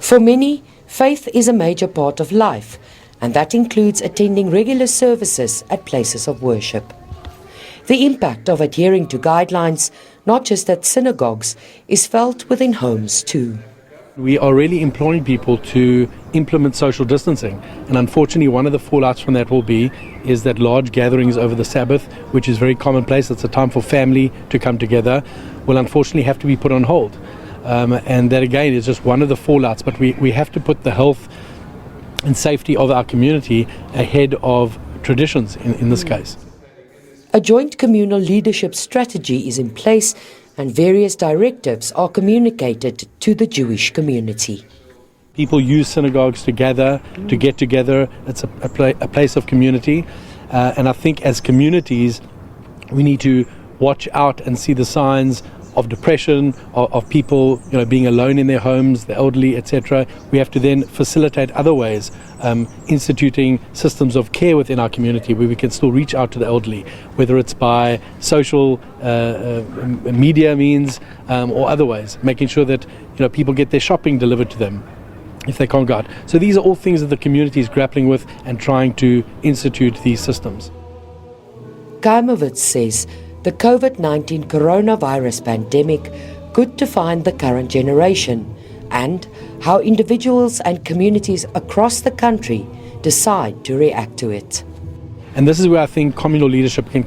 For many, faith is a major part of life, and that includes attending regular services at places of worship. The impact of adhering to guidelines, not just at synagogues, is felt within homes too. We are really imploring people to implement social distancing, and unfortunately one of the fallouts from that will be is that large gatherings over the Sabbath, which is very commonplace, it's a time for family to come together, will unfortunately have to be put on hold. And that again is just one of the fallouts, but we have to put the health and safety of our community ahead of traditions in this case. A joint communal leadership strategy is in place, and various directives are communicated to the Jewish community. People use synagogues to gather, to get together. It's a place of community. And I think as communities, we need to watch out and see the signs of depression, of people being alone in their homes, the elderly, etc. We have to then facilitate other ways, instituting systems of care within our community where we can still reach out to the elderly, whether it's by social media means or other ways, making sure that people get their shopping delivered to them if they can't go out. So these are all things that the community is grappling with and trying to institute these systems. Kaimowitz says the COVID-19 coronavirus pandemic could define the current generation and how individuals and communities across the country decide to react to it. And this is where I think communal leadership can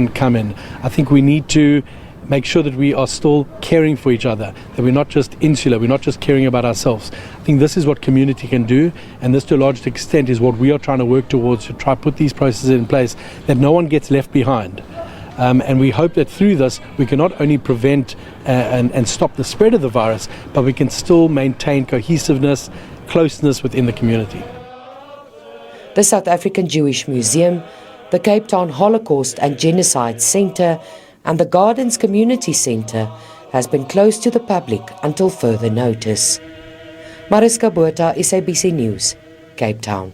come in. I think we need to make sure that we are still caring for each other, that we're not just insular, we're not just caring about ourselves. I think this is what community can do, and this to a large extent is what we are trying to work towards, to try to put these processes in place, that no one gets left behind. And we hope that through this we can not only prevent and stop the spread of the virus, but we can still maintain cohesiveness, closeness within the community. The South African Jewish Museum, the Cape Town Holocaust and Genocide Centre and the Gardens Community Centre has been closed to the public until further notice. Mariska Botha, SABC News, Cape Town.